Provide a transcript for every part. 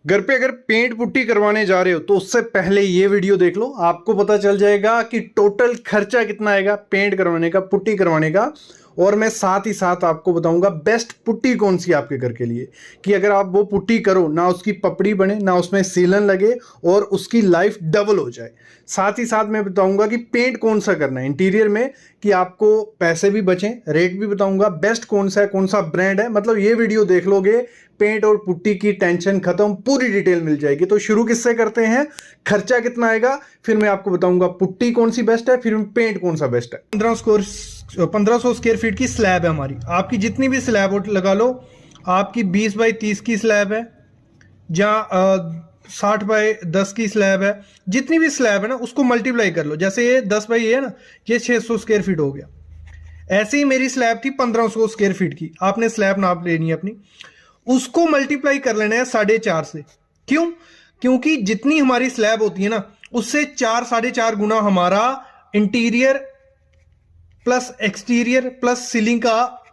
घर पे अगर पेंट पुट्टी करवाने जा रहे हो तो उससे पहले ये वीडियो देख लो, आपको पता चल जाएगा कि टोटल खर्चा कितना आएगा पेंट करवाने का, पुट्टी करवाने का। और मैं साथ ही साथ आपको बताऊंगा बेस्ट पुट्टी कौन सी है आपके घर के लिए, कि अगर आप वो पुट्टी करो ना उसकी पपड़ी बने ना उसमें सीलन लगे और उसकी लाइफ डबल हो जाए। साथ ही साथ मैं बताऊंगा कि पेंट कौन सा करना है इंटीरियर में, कि आपको पैसे भी बचें, रेट भी बताऊंगा, बेस्ट कौन सा है, कौन सा ब्रांड है। मतलब ये वीडियो देख लोगे पेंट और पुट्टी की टेंशन खत्म, पूरी डिटेल मिल जाएगी। तो शुरू किससे करते हैं, खर्चा कितना आएगा, फिर मैं आपको बताऊंगा पुट्टी कौन सी बेस्ट है, फिर पेंट कौन सा बेस्ट है। 1500 स्क्वायर फीट की स्लैब है हमारी। आपकी जितनी भी स्लैब लगा लो, आपकी 20 बाई 30 की स्लैब है, जहाँ 60 बाई 10 की स्लैब है, जितनी भी स्लैब है ना उसको मल्टीप्लाई कर लो। जैसे ये 10 बाई ये है ना, ये 600 स्क्वायर फीट हो गया। ऐसे ही मेरी स्लैब थी 1500 स्क्वायर फीट की, आपने स्लैब नाप लेनी है अपनी, उसको मल्टीप्लाई कर लेना है 4.5 से। क्यों? क्योंकि जितनी हमारी स्लैब होती है ना उससे 4-4.5 गुना हमारा interior plus exterior plus ceiling का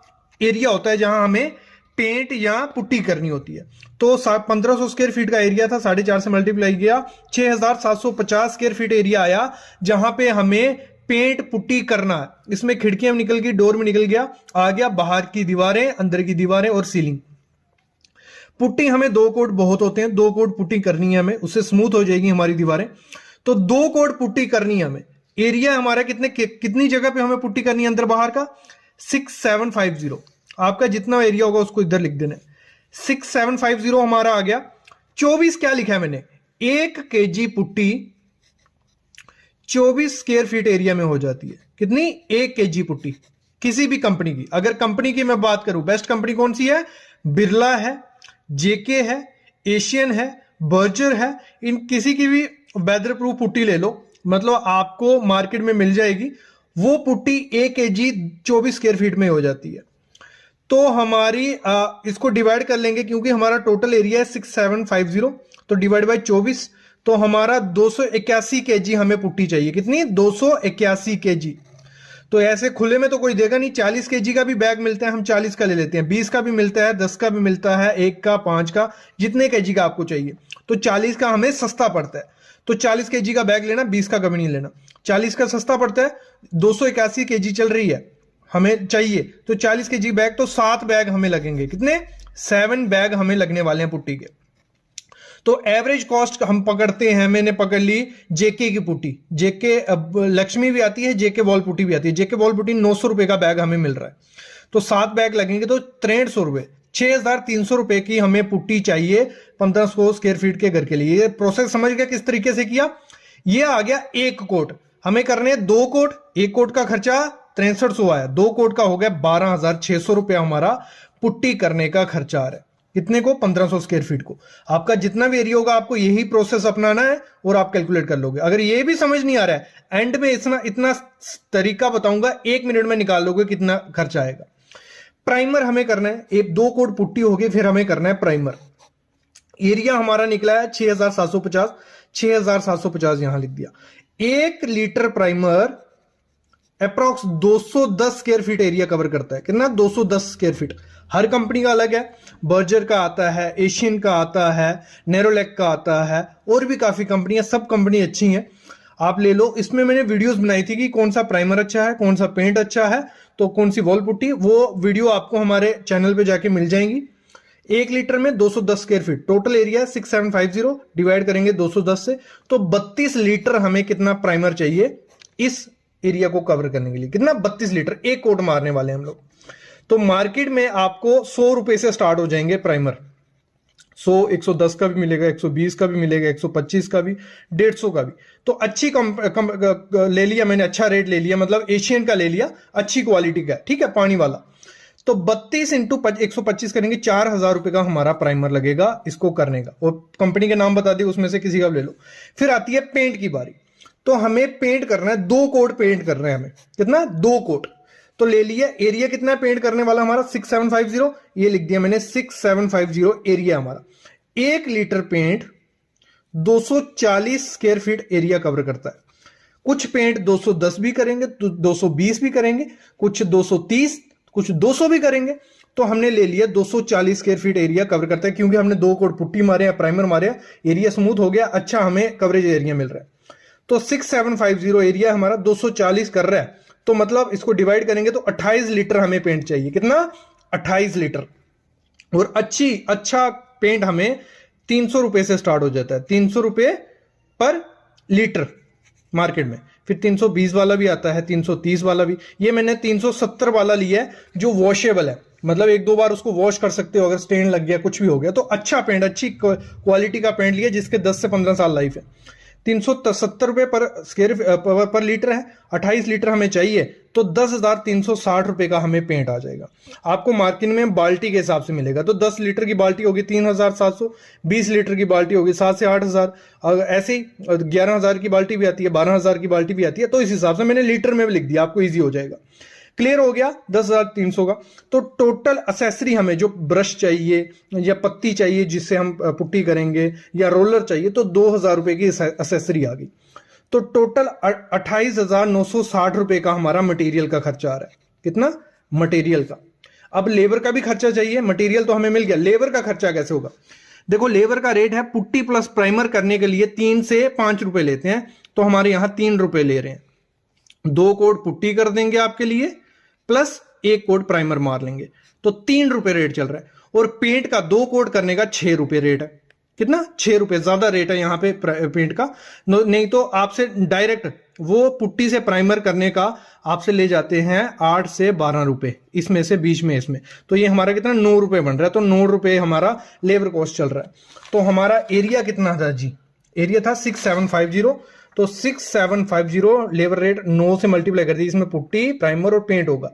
एरिया होता है, जहां हमें पेंट या पुट्टी करनी होती है। तो 1500 स्क्वायर फीट का एरिया था, 4.5 से मल्टीप्लाई किया, 6750 स्क्वायर फीट एरिया आया, जहां पे हमें पेंट पुट्टी करना है। इसमें खिड़कियां निकल गई, डोर में निकल गया, आ गया बाहर की दीवारें, अंदर की दीवारें और सीलिंग। पुट्टी हमें 2 कोट बहुत होते हैं, 2 कोट पुट्टी करनी है हमें, उससे स्मूथ हो जाएगी हमारी दीवारें। तो 2 कोट पुट्टी करनी है हमें। एरिया हमारा कितनी जगह पे हमें पुट्टी करनी है अंदर बाहर का, 6750। आपका जितना एरिया होगा उसको इधर लिख देना है। 6750 हमारा आ गया। 24 क्या लिखा है मैंने, 1 kg putty 24 square feet area में हो जाती है। कितनी? 1 kg पुट्टी किसी भी कंपनी की। अगर कंपनी की मैं बात करूं, बेस्ट कंपनी कौन सी है, बिरला है, जेके है, एशियन है, बर्जर है। इन किसी की भी वेदर प्रूफ पुट्टी ले लो, मतलब आपको मार्केट में मिल जाएगी। वो पुट्टी 1 kg 24 स्क्वायर फीट में हो जाती है। तो हमारी इसको डिवाइड कर लेंगे, क्योंकि हमारा टोटल एरिया है 6750, तो डिवाइड बाय 24, तो हमारा 281 kg हमें पुट्टी चाहिए। कितनी? 281 kg। तो ऐसे खुले में तो कोई देगा नहीं। 40 kg का भी बैग मिलता है, हम 40 का ले लेते हैं। 20 का भी मिलता है, 10 का भी मिलता है, 1 का, 5 का, जितने kg का आपको चाहिए। तो 40 का हमें सस्ता पड़ता है, तो 40 kg का बैग लेना, 20 का कभी नहीं लेना। 40 का सस्ता पड़ता है, 281 kg चल रही है हमें चाहिए, तो 40 kg बैग, तो 7 बैग हमें लगेंगे। कितने? 7 बैग हमें लगने वाले हैं पुट्टी के। तो एवरेज कॉस्ट हम पकड़ते हैं, मैंने पकड़ ली जेके की पुट्टी। जेके लक्ष्मी भी आती है, जेके वॉल पुट्टी भी आती है। जेके वॉल पुट्टी 900 रुपए का बैग हमें मिल रहा है, तो 7 बैग लगेंगे, तो 6300 रुपए, 6300 रुपए की हमें पुट्टी चाहिए 1500 स्क्वायर फीट के घर के लिए। ये प्रोसेस समझ गया किस तरीके से किया। ये आ गया 1 कोट, हमें करने 2 कोट। 1 कोट का खर्चा 6300 आया, 2 कोट का हो गया 12600 रुपया हमारा पुट्टी करने का खर्चा आ रहा है। कितने को? 1500 स्क्वायर फीट को। आपका जितना भी एरिया होगा आपको यही प्रोसेस अपनाना है और आप कैलकुलेट कर लोगे। अगर ये भी समझ नहीं आ रहा है, एंड में इतना तरीका बताऊंगा, 1 मिनट में निकाल लोगे कितना खर्चा आएगा। प्राइमर हमें करना है, एक 2 कोट पुट्टी होगी, फिर हमें करना है प्राइमर। एरिया हमारा निकला है 6750, 6750 यहां लिख दिया। 1 litre primer approx 210 square feet area cover करता है। कितना? 210 स्क्वायर फीट। हर कंपनी का अलग है, बर्जर का आता है, एशियन का आता है, नेरोलैक का आता है, और भी काफी कंपनियां, सब कंपनी अच्छी हैं, आप ले लो। इसमें मैंने वीडियोस बनाई थी कि कौन सा प्राइमर अच्छा है, कौन सा पेंट अच्छा है, तो कौन सी वॉल पुट्टी, वो वीडियो आपको हमारे चैनल पे जाके मिल जाएंगी। 1 लीटर में 210 square feet, total area 6750, divide करेंगे 210 से, तो 32 लीटर हमें कितना प्राइमर चाहिए इस एरिया को कवर करने के लिए। कितना? 32 लीटर। 1 कोट मारने वाले हम लोग। तो मार्केट में आपको 100 रुपए से स्टार्ट हो जाएंगे प्राइमर। 100, 110 का भी मिलेगा, 120 का भी मिलेगा, 125 का भी, 150 का भी। तो अच्छी ले लिया मैंने, अच्छा रेट ले लिया, मतलब एशियन का ले लिया, अच्छी क्वालिटी का, ठीक है, पानी वाला। तो 32 इंटू 125 करेंगे, 4000 रुपए का हमारा प्राइमर लगेगा इसको करने का। और कंपनी के नाम बता दिए, उसमें से किसी का भी ले लो। फिर आती है पेंट की बारी। तो हमें पेंट करना है, 2 कोट पेंट करना है हमें। कितना? 2 कोट। तो ले लिया। एरिया कितना पेंट करने वाला हमारा? 6750, ये लिख दिया मैंने, 6750 एरिया हमारा। 1 litre paint 240 square feet area cover करता है। कुछ पेंट 210 भी करेंगे, 220 भी करेंगे, कुछ 230, कुछ 200 भी करेंगे, तो हमने ले लिया 240 स्क्वायर फीट एरिया कवर करता है, क्योंकि हमने 2 कोड पुट्टी मारे या प्राइमर मारे, एरिया स्मूथ हो गया, अच्छा हमें कवरेज एरिया मिल रहा है। तो 6750 एरिया हमारा 240 कर रहा है, तो मतलब इसको डिवाइड करेंगे तो 28 लीटर हमें पेंट चाहिए। कितना? 28 लीटर। और अच्छा पेंट हमें 300 रुपए से स्टार्ट हो जाता है, 300 रुपए पर लीटर मार्केट में। फिर 320 वाला भी आता है, 330 वाला भी। ये मैंने 370 वाला लिया है जो वॉशेबल है, मतलब 1-2 बार उसको वॉश कर सकते हो, अगर स्टेन लग गया कुछ भी हो गया तो। अच्छा पेंट, अच्छी क्वालिटी का पेंट लिया जिसके 10 से 15 साल लाइफ है। 370 रुपए पर लीटर है, 28 लीटर हमें चाहिए, तो 10,360 रुपए का हमें पेंट आ जाएगा। आपको मार्केट में बाल्टी के हिसाब से मिलेगा, तो 10 लीटर की बाल्टी होगी 3,700, 20 लीटर की बाल्टी होगी 7 से 8,000, ऐसे ही 11,000 की बाल्टी भी आती है, 12,000 की बाल्टी भी आती है। तो इस हिसाब से मैंने लीटर में भी लिख दिया, आपको ईजी हो जाएगा। क्लियर हो गया 10,300 का। तो टोटल असेसरी हमें जो ब्रश चाहिए या पत्ती चाहिए जिससे हम पुट्टी करेंगे, या रोलर चाहिए, तो 2,000 रुपए की असेसरी आ गई। तो टोटल 28,960 रुपए का हमारा मटेरियल का खर्चा आ रहा है। कितना? मटेरियल का। अब लेबर का भी खर्चा चाहिए, मटेरियल तो हमें मिल गया, लेबर का खर्चा कैसे होगा? देखो लेबर का रेट है, पुट्टी प्लस प्राइमर करने के लिए 3 से 5 रुपए लेते हैं, तो हमारे यहां 3 रुपए ले रहे हैं। 2 कोड पुट्टी कर देंगे आपके लिए, प्लस 1 कोड प्राइमर मार लेंगे, तो 3 रुपए रेट चल रहा है। और पेंट का 2 कोड करने का 6 रुपए रेट है। कितना? 6 रुपए। ज्यादा रेट है यहां पे पेंट का। नहीं तो आपसे डायरेक्ट वो पुट्टी से प्राइमर करने का आपसे ले जाते हैं 8 से 12 रुपए, इसमें से बीच में इसमें, तो ये हमारा कितना? 9 रुपए बन रहा है। तो 9 रुपए हमारा लेबर कॉस्ट चल रहा है। तो हमारा एरिया कितना था जी? एरिया था 6750। तो 6750 लेबर रेट 9 से मल्टीप्लाई कर दी, इसमें पुट्टी प्राइमर और पेंट होगा,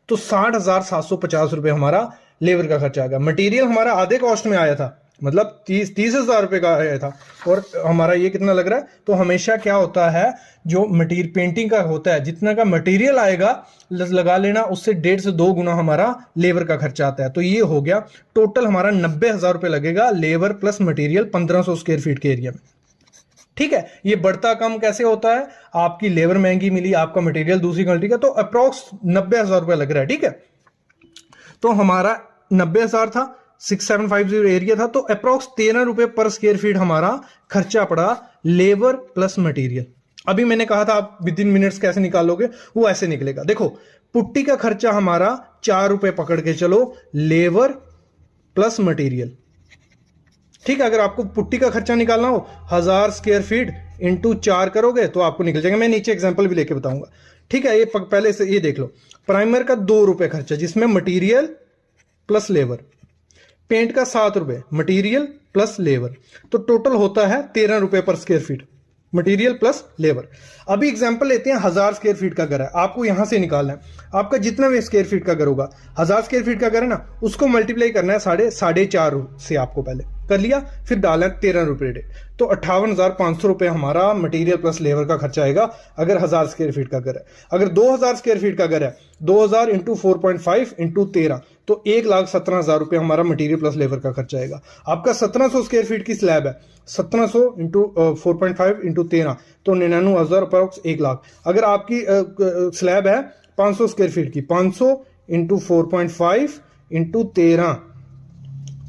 तो 60,750 रुपए हमारा लेबर का खर्चा आ गया। मटेरियल हमारा आधे कॉस्ट में आया था, मतलब 30,000 रुपए का आया था, और हमारा ये कितना लग रहा है? तो हमेशा क्या होता है, जो मटीरियल पेंटिंग का होता है, जितना का मटेरियल आएगा लगा लेना, उससे 1.5 से 2 गुना हमारा लेबर का खर्चा आता है। तो ये हो गया टोटल हमारा 90,000 रुपए लगेगा labour plus material 1500 square feet के एरिया में। ठीक है, ये बढ़ता कम कैसे होता है? आपकी लेबर महंगी मिली, आपका मटेरियल दूसरी क्वालिटी का, तो अप्रोक्स 90,000 रुपए लग रहा है। ठीक है, तो हमारा 90,000 था, 6750 एरिया था, तो अप्रोक्स 13 रुपए पर स्क्वायर फीट हमारा खर्चा पड़ा लेबर प्लस मटेरियल। अभी मैंने कहा था आप विद इन मिनट्स कैसे निकालोगे, वो ऐसे निकलेगा। देखो पुट्टी का खर्चा हमारा 4 रुपए पकड़ के चलो, लेबर प्लस मटेरियल। ठीक है, अगर आपको पुट्टी का खर्चा निकालना हो 1000 स्क्वायर फीट इंटू 4 करोगे तो आपको निकल जाएगा। मैं नीचे एग्जांपल भी लेके बताऊंगा। ठीक है, ये पहले से ये देख लो। प्राइमर का 2 रुपए खर्चा, जिसमें मटेरियल प्लस लेबर। पेंट का 7 रुपए, मटेरियल प्लस लेबर, तो टोटल होता है 13 रुपए पर square feet, material plus labour. अभी एग्जांपल लेते हैं, 1000 स्क्वायर फीट का घर है, आपको यहां से निकालना है। आपका जितना भी स्क्वायर फीट का घर होगा, 1000 स्क्वायर फीट का घर है ना, उसको मल्टीप्लाई करना है 4.5 से। आपको पहले कर लिया, फिर डालना है 13 रुपए, तो 58,500 रुपए हमारा मटेरियल प्लस लेबर का खर्चा आएगा, अगर 1000 स्क्वायर फीट का घर है। अगर 2000 स्क्वायर फीट का घर है, 2000 इंटू 4.5 इंटू 13, तो 1,17,000 रुपए हमारा मटेरियल प्लस लेबर का खर्चा आएगा। आपका 1700 स्क्वायर फीट की स्लैब है, 1700 इंटू 4.5 इंटू 13, तो 99,000 अप्रोक्स 1 लाख। अगर आपकी स्लैब है 500 स्क्वायर फीट की, 500 इंटू 4.5 इंटू 13,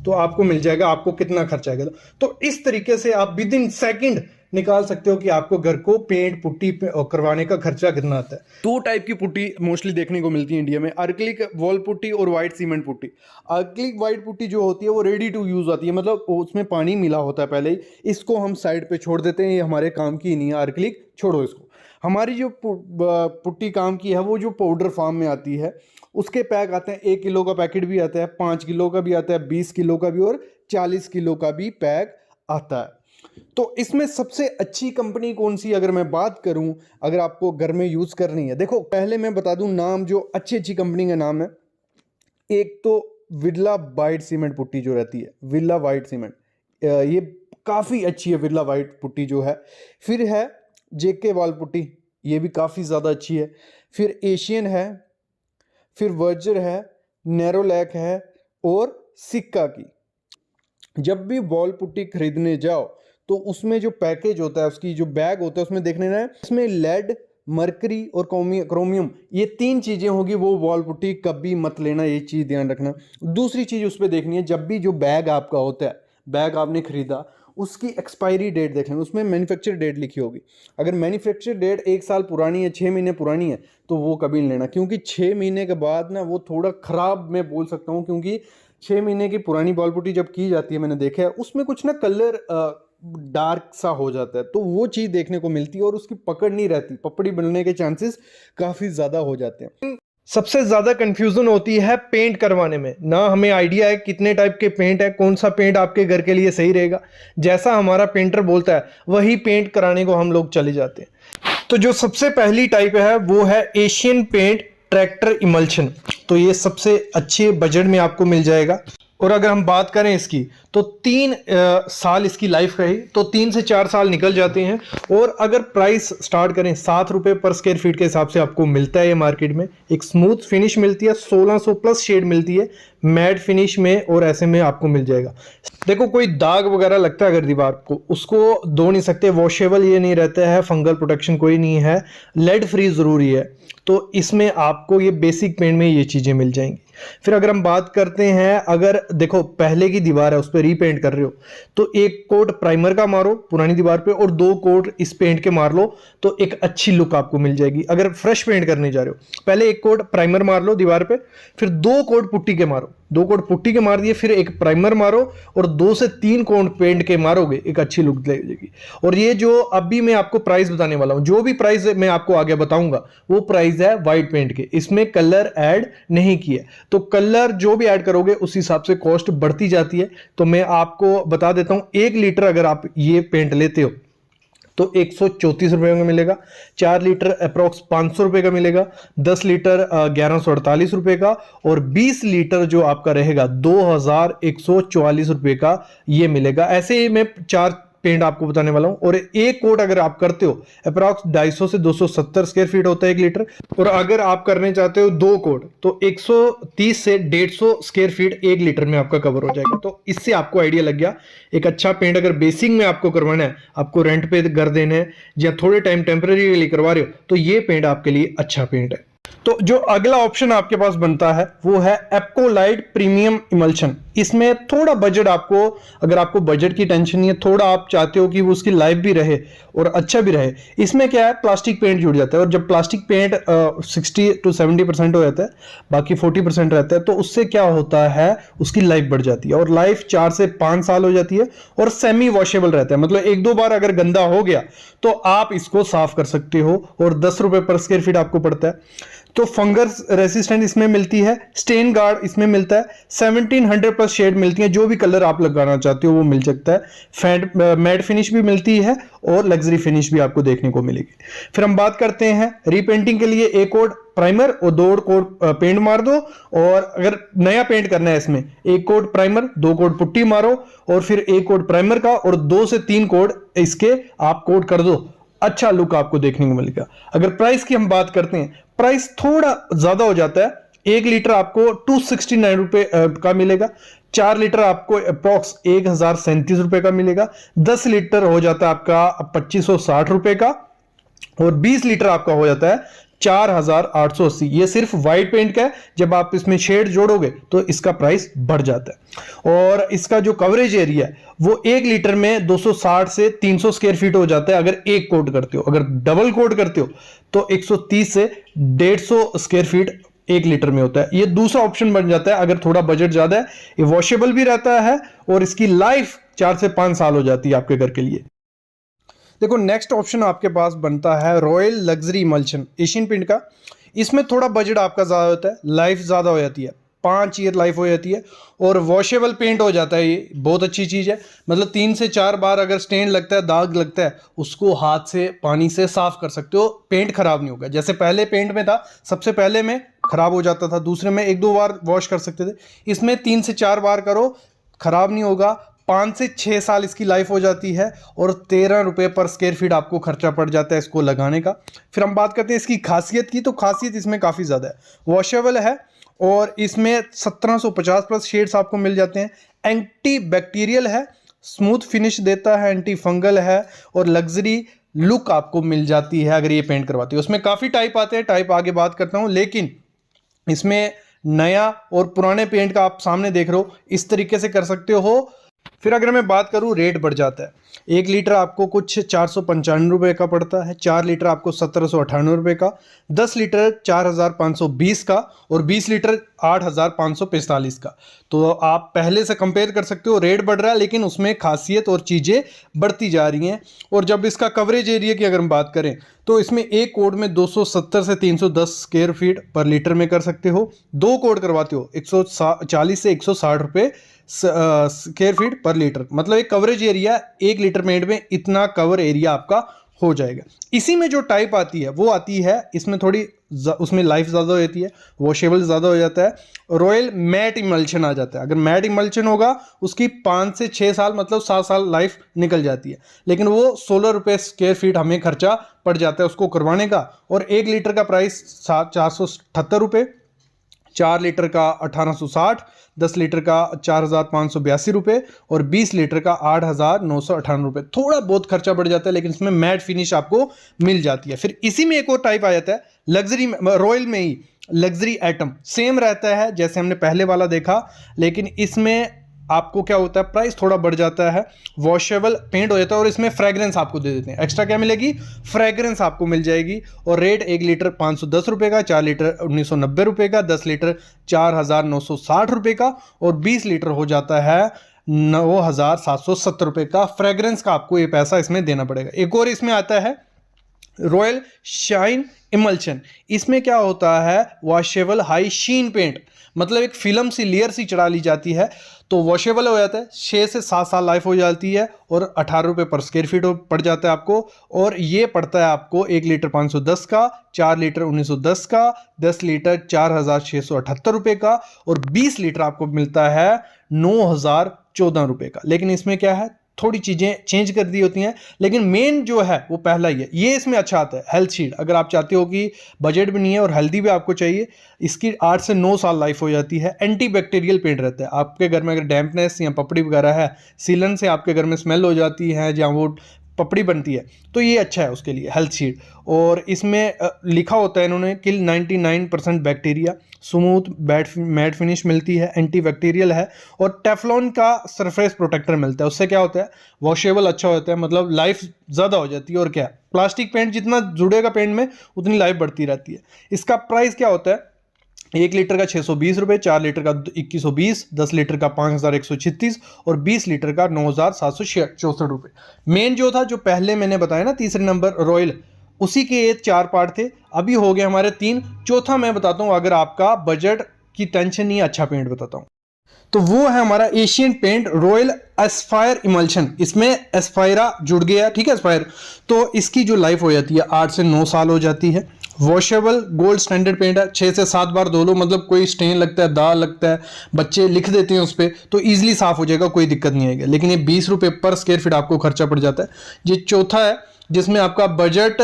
तो आपको मिल जाएगा आपको कितना खर्चा आएगा। तो इस तरीके से आप विद इन सेकंड निकाल सकते हो कि आपको घर को पेंट पुट्टी करवाने का खर्चा कितना आता है। 2 टाइप की पुट्टी मोस्टली देखने को मिलती है इंडिया में, अर्कलिक वॉल पुट्टी और white cement putty. Acrylic white putty जो होती है वो रेडी टू यूज आती है, मतलब उसमें पानी मिला होता है पहले ही, इसको हम साइड पे छोड़ देते हैं, ये हमारे काम की नहीं है। अर्कलिक छोड़ो इसको। हमारी जो पुट्टी काम की है वो जो पाउडर फॉर्म में आती है, उसके पैक आते हैं, 1 किलो का पैकेट भी आता है, 5 किलो का भी आता है, 20 किलो का भी और 40 किलो का भी पैक आता है। तो इसमें सबसे अच्छी कंपनी कौन सी, अगर मैं बात करूं, अगर आपको घर में यूज करनी है, देखो पहले मैं बता दूं नाम, जो अच्छी अच्छी कंपनी का नाम है। एक तो विरला वाइट सीमेंट पुट्टी जो रहती है, विरला वाइट सीमेंट, ये काफ़ी अच्छी है विरला वाइट पुट्टी जो है। फिर है जेके वॉल पुट्टी, ये भी काफ़ी ज़्यादा अच्छी है। फिर एशियन है, फिर वर्जर है, नैरोलैक है और सिक्का की। जब भी वॉल पुट्टी खरीदने जाओ तो उसमें जो पैकेज होता है, उसकी जो बैग होता है, उसमें देखने ना है इसमें लेड मरकरी और क्रोमियम, ये 3 चीज़ें होगी, वो वॉल पुट्टी कभी मत लेना, ये चीज़ ध्यान रखना। दूसरी चीज़ उस पर देखनी है, जब भी जो बैग आपका होता है, बैग आपने ख़रीदा, उसकी एक्सपायरी डेट देख लेना, उसमें मैन्युफैक्चर डेट लिखी होगी। अगर मैन्युफैक्चर डेट 1 साल पुरानी है, 6 महीने पुरानी है, तो वो कभी नहीं लेना, क्योंकि 6 महीने के बाद ना वो थोड़ा ख़राब मैं बोल सकता हूँ, क्योंकि 6 महीने की पुरानी बॉल पुट्टी जब की जाती है, मैंने देखा है उसमें कुछ ना कलर डार्क सा हो जाता है, तो वो चीज़ देखने को मिलती है और उसकी पकड़ नहीं रहती, पपड़ी बनने के चांसेस काफ़ी ज़्यादा हो जाते हैं। सबसे ज़्यादा कंफ्यूजन होती है पेंट करवाने में, ना हमें आइडिया है कितने टाइप के पेंट है, कौन सा पेंट आपके घर के लिए सही रहेगा। जैसा हमारा पेंटर बोलता है वही पेंट कराने को हम लोग चले जाते हैं। तो जो सबसे पहली टाइप है वो है एशियन पेंट ट्रैक्टर इमल्शन। तो ये सबसे अच्छे बजट में आपको मिल जाएगा। और अगर हम बात करें इसकी, तो 3 साल इसकी लाइफ रही, तो 3 से 4 साल निकल जाते हैं। और अगर प्राइस स्टार्ट करें 7 रुपये पर स्क्वायर फीट के हिसाब से आपको मिलता है ये मार्केट में। एक स्मूथ फिनिश मिलती है, 1600 प्लस शेड मिलती है मैट फिनिश में, और ऐसे में आपको मिल जाएगा। देखो कोई दाग वगैरह लगता है अगर दीवार को, उसको धो नहीं सकते, वॉशेबल ये नहीं रहता है, फंगल प्रोटेक्शन कोई नहीं है, लेड फ्री ज़रूरी है, तो इसमें आपको ये बेसिक पेंट में ये चीज़ें मिल जाएंगी। फिर अगर हम बात करते हैं, अगर देखो पहले की दीवार है उस पर रीपेंट कर रहे हो, तो 1 कोट प्राइमर का मारो पुरानी दीवार पे और 2 कोट इस पेंट के मार लो, तो एक अच्छी लुक आपको मिल जाएगी। अगर फ्रेश पेंट करने जा रहे हो, पहले 1 कोट प्राइमर मार लो दीवार पे, फिर 2 कोट पुट्टी के मारो, 2 कोट पुट्टी के मार दिए, फिर एक प्राइमर मारो और 2 से 3 कोट पेंट के मारोगे, एक अच्छी लुक देगी। और ये जो अभी मैं आपको प्राइस बताने वाला हूं, जो भी प्राइस मैं आपको आगे बताऊंगा, वो प्राइस है वाइट पेंट के, इसमें कलर ऐड नहीं किया। तो कलर जो भी ऐड करोगे उस हिसाब से कॉस्ट बढ़ती जाती है। तो मैं आपको बता देता हूं, 1 लीटर अगर आप ये पेंट लेते हो तो 134 रुपये का मिलेगा, 4 लीटर अप्रोक्स 500 रुपये का मिलेगा, 10 लीटर 1148 रुपये का, और 20 लीटर जो आपका रहेगा 2144 रुपये का ये मिलेगा। ऐसे ही मैं 4 पेंट आपको बताने वाला हूं। और 1 कोट अगर आप करते हो अप्रॉक्स 250 से 270 स्क्वायर फीट होता है 1 लीटर। और अगर आप करने चाहते हो 2 कोट, तो 130 से 150 स्क्वायर फीट 1 लीटर में आपका कवर हो जाएगा। तो इससे आपको आइडिया लग गया, एक अच्छा पेंट अगर बेसिक में आपको करवाना है, आपको रेंट पे घर देना है या थोड़े टाइम टेम्पररी के लिए करवा रहे हो, तो ये पेंट आपके लिए अच्छा पेंट है। तो जो अगला ऑप्शन आपके पास बनता है वो है एप्कोलाइट प्रीमियम इमल्शन। इसमें थोड़ा बजट आपको, अगर आपको बजट की टेंशन नहीं है, थोड़ा आप चाहते हो कि वो उसकी लाइफ भी रहे और अच्छा भी रहे, इसमें क्या है, प्लास्टिक पेंट जुड़ जाता है। और जब प्लास्टिक पेंट 60 to 70% हो जाता है, बाकी 40% रहता है, तो उससे क्या होता है, उसकी लाइफ बढ़ जाती है और लाइफ 4 से 5 साल हो जाती है और सेमी वॉशेबल रहता है। मतलब 1-2 बार अगर गंदा हो गया तो आप इसको साफ कर सकते हो, और 10 रुपए पर स्क्वायर फीट आपको पड़ता है। तो फंगस रेसिस्टेंट इसमें मिलती है, स्टेन गार्ड इसमें मिलता है, 1700 प्लस शेड मिलती है, जो भी कलर आप लगाना चाहते हो वो मिल सकता है। मैट फिनिश भी मिलती है और लग्जरी फिनिश भी आपको देखने को मिलेगी। फिर हम बात करते हैं रीपेंटिंग के लिए, 1 कोट प्राइमर और 2 कोट पेंट मार दो। और अगर नया पेंट करना है इसमें, 1 कोट प्राइमर, 2 कोट पुट्टी मारो, और फिर 1 कोट प्राइमर का और 2 से 3 कोट इसके आप कोट कर दो, अच्छा लुक आपको देखने को मिलेगा। अगर प्राइस की हम बात करते हैं, प्राइस थोड़ा ज्यादा हो जाता है। 1 लीटर आपको 269 रुपए का मिलेगा, 4 लीटर आपको अप्रॉक्स 1037 रुपए का मिलेगा, 10 लीटर हो जाता है आपका 2560 रुपए का, और 20 लीटर आपका हो जाता है 4880। ये सिर्फ व्हाइट पेंट का है, जब आप इसमें शेड जोड़ोगे तो इसका प्राइस बढ़ जाता है। और इसका जो कवरेज एरिया है वो 1 लीटर में 260 से 300 स्क्वायर फीट हो जाता है अगर 1 कोट करते हो। अगर डबल कोट करते हो तो 130 से 150 स्क्वायर फीट 1 लीटर में होता है। ये दूसरा ऑप्शन बन जाता है अगर थोड़ा बजट ज्यादा है। ये वॉशेबल भी रहता है और इसकी लाइफ 4 से 5 साल हो जाती है आपके घर के लिए। देखो नेक्स्ट ऑप्शन आपके पास बनता है royal luxury emulsion Asian paint का। इसमें थोड़ा बजट आपका ज़्यादा होता है, लाइफ ज़्यादा हो जाती है, 5 ईयर लाइफ हो जाती है, और वॉशेबल पेंट हो जाता है। ये बहुत अच्छी चीज़ है, मतलब 3 से 4 बार अगर स्टेन लगता है, दाग लगता है, उसको हाथ से पानी से साफ कर सकते हो, पेंट खराब नहीं होगा। जैसे पहले पेंट में था, सबसे पहले में खराब हो जाता था, दूसरे में 1-2 बार वॉश कर सकते थे, इसमें 3 से 4 बार करो, खराब नहीं होगा। 5 से 6 साल इसकी लाइफ हो जाती है और 13 रुपये पर स्क्वायर फीट आपको खर्चा पड़ जाता है इसको लगाने का। फिर हम बात करते हैं इसकी खासियत की, तो खासियत इसमें काफ़ी ज़्यादा है, वॉशेबल है और इसमें 1750 प्लस शेड्स आपको मिल जाते हैं, एंटी बैक्टीरियल है, स्मूथ फिनिश देता है, एंटी फंगल है और लग्जरी लुक आपको मिल जाती है अगर ये पेंट करवाती है। उसमें काफ़ी टाइप आते हैं, टाइप आगे बात करता हूँ, लेकिन इसमें नया और पुराने पेंट का आप सामने देख रहे हो, इस तरीके से कर सकते हो। फिर अगर मैं बात करूं, रेट बढ़ जाता है। 1 लीटर आपको कुछ 495 रुपये का पड़ता है, 4 लीटर आपको 1798 रुपये का, 10 लीटर 4520 का और 20 लीटर 8545 का। तो आप पहले से कंपेयर कर सकते हो, रेट बढ़ रहा है लेकिन उसमें खासियत और चीज़ें बढ़ती जा रही हैं। और जब इसका कवरेज एरिया की अगर हम बात करें तो इसमें एक कोड में 270 से 310 स्क्वायर फीट पर लीटर में कर सकते हो। 2 कोड करवाते हो 140 से 160 रुपये स्क्वायर फीट पर लीटर, मतलब एक कवरेज एरिया 1 लीटर पेंट में इतना कवर एरिया आपका हो जाएगा। इसी में जो टाइप आती है वो आती है, इसमें थोड़ी उसमें लाइफ ज़्यादा हो जाती है, वॉशेबल ज़्यादा हो जाता है। रॉयल मैट इमल्शन आ जाता है। अगर मैट इमल्शन होगा उसकी 5 से 6 साल मतलब 7 साल लाइफ निकल जाती है, लेकिन वो 16 रुपये स्क्वायर फीट हमें खर्चा पड़ जाता है उसको करवाने का। और 1 लीटर का प्राइस 478 रुपये, 4 लीटर का 1860, 10 लीटर का 4582 रुपये और 20 लीटर का 8998 रुपये। थोड़ा बहुत खर्चा बढ़ जाता है लेकिन इसमें मैट फिनिश आपको मिल जाती है। फिर इसी में एक और टाइप आ जाता है लग्जरी, रॉयल में ही लग्जरी एटम, सेम रहता है जैसे हमने पहले वाला देखा, लेकिन इसमें आपको क्या होता है, प्राइस थोड़ा बढ़ जाता है, वॉशेबल पेंट हो जाता है और इसमें फ्रेग्रेंस आपको दे देते हैं। एक्स्ट्रा क्या मिलेगी, फ्रेग्रेंस आपको मिल जाएगी। और रेट 1 लीटर 510 रुपये का, 4 लीटर 1990 रुपये का, 10 लीटर 4960 रुपये का और 20 लीटर हो जाता है 9770 रुपये का। फ्रेग्रेंस का आपको ये पैसा इसमें देना पड़ेगा। एक और इसमें आता है रॉयल शाइन इमल्शन। इसमें क्या होता है, वॉशेबल हाई शीन पेंट, मतलब एक फिल्म सी लेयर सी चढ़ा ली जाती है तो वॉशेबल हो जाता है, 6 से 7 साल लाइफ हो जाती है और 18 रुपये पर स्क्वायर फीट पड़ जाता है आपको। और ये पड़ता है आपको 1 लीटर 510 का, 4 लीटर 1910 का, 10 लीटर 4678 रुपये का और 20 लीटर आपको मिलता है 9014 रुपये का। लेकिन इसमें क्या है, थोड़ी चीज़ें चेंज कर दी होती हैं, लेकिन मेन जो है वो पहला ही है। ये इसमें अच्छा आता है हेल्थ शील्ड। अगर आप चाहते हो कि बजट भी नहीं है और हेल्दी भी आपको चाहिए, इसकी 8 से 9 साल लाइफ हो जाती है। एंटी बैक्टीरियल पेंट रहता है। आपके घर में अगर डैम्पनेस या पपड़ी वगैरह है, सीलन से आपके घर में स्मेल हो जाती है जहाँ वो पपड़ी बनती है, तो ये अच्छा है उसके लिए हेल्थ शील्ड। और इसमें लिखा होता है इन्होंने किल 99% बैक्टीरिया, स्मूथ मैट फिनिश मिलती है, एंटी बैक्टीरियल है और टेफ्लॉन का सरफेस प्रोटेक्टर मिलता है। उससे क्या होता है, वॉशेबल अच्छा होता है, मतलब लाइफ ज़्यादा हो जाती है। और क्या, प्लास्टिक पेंट जितना जुड़ेगा पेंट में उतनी लाइफ बढ़ती रहती है। इसका प्राइस क्या होता है, 1 लीटर का 620 रुपये, 4 लीटर का 2120, 10 लीटर का 5136 और 20 लीटर का 9764 रुपये। मेन जो था, जो पहले मैंने बताया ना तीसरे नंबर रॉयल, उसी के ये 4 पार्ट थे, अभी हो गए हमारे 3। चौथा मैं बताता हूँ, अगर आपका बजट की टेंशन नहीं है, अच्छा पेंट बताता हूँ, तो वो है हमारा Asian paint royal aspire emulsion. इसमें एस्पायरा जुड़ गया, ठीक है, एस्पायर। तो इसकी जो लाइफ हो जाती है 8 से 9 साल हो जाती है। वॉशेबल गोल्ड स्टैंडर्ड पेंट है, 6 से 7 बार धो लो, मतलब कोई स्टेन लगता है, दाग लगता है, बच्चे लिख देते हैं उस पर, तो ईजिली साफ हो जाएगा, कोई दिक्कत नहीं आएगी। लेकिन ये 20 रुपये पर स्क्वायर फीट आपको खर्चा पड़ जाता है। ये चौथा है जिसमें आपका बजट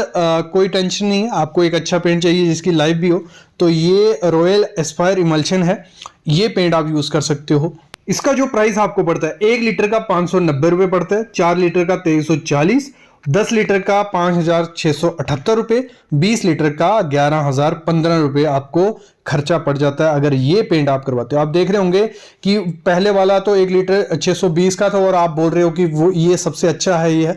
कोई टेंशन नहीं है, आपको एक अच्छा पेंट चाहिए जिसकी लाइफ भी हो, तो ये रॉयल एस्पायर इमल्शन है, ये पेंट आप यूज़ कर सकते हो। इसका जो प्राइस आपको पड़ता है, 1 लीटर का 590 रुपये पड़ता है, 4 लीटर का 2340, 10 लीटर का 5678 रुपये, 20 लीटर का 11015 रुपये आपको खर्चा पड़ जाता है अगर ये पेंट आप करवाते हो। आप देख रहे होंगे कि पहले वाला तो 1 लीटर 620 का था और आप बोल रहे हो कि वो ये सबसे अच्छा है। ये है,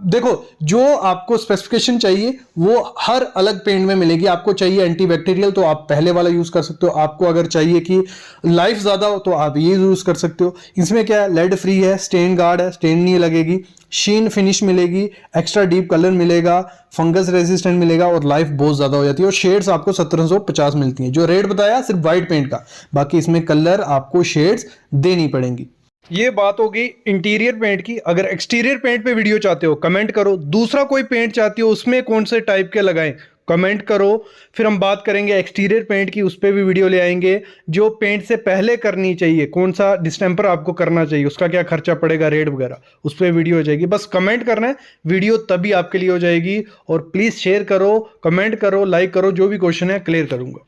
देखो जो आपको स्पेसिफिकेशन चाहिए वो हर अलग पेंट में मिलेगी। आपको चाहिए एंटीबैक्टीरियल तो आप पहले वाला यूज़ कर सकते हो, आपको अगर चाहिए कि लाइफ ज़्यादा हो तो आप ये यूज़ कर सकते हो। इसमें क्या है, लेड फ्री है, स्टेन गार्ड है, स्टेन नहीं लगेगी, शीन फिनिश मिलेगी, एक्स्ट्रा डीप कलर मिलेगा, फंगस रेजिस्टेंट मिलेगा और लाइफ बहुत ज़्यादा हो जाती है। और शेड्स आपको 1750 मिलती हैं। जो रेट बताया सिर्फ वाइट पेंट का, बाकी इसमें कलर आपको शेड्स देनी पड़ेंगी। ये बात होगी इंटीरियर पेंट की। अगर एक्सटीरियर पेंट पे वीडियो चाहते हो कमेंट करो, दूसरा कोई पेंट चाहते हो उसमें कौन से टाइप के लगाएं कमेंट करो, फिर हम बात करेंगे एक्सटीरियर पेंट की, उस पर भी वीडियो ले आएंगे। जो पेंट से पहले करनी चाहिए, कौन सा डिस्टेंपर आपको करना चाहिए, उसका क्या खर्चा पड़ेगा, रेट वगैरह, उस पर वीडियो हो जाएगी। बस कमेंट करना है, वीडियो तभी आपके लिए हो जाएगी। और प्लीज़ शेयर करो, कमेंट करो, लाइक करो, जो भी क्वेश्चन है क्लियर करूँगा।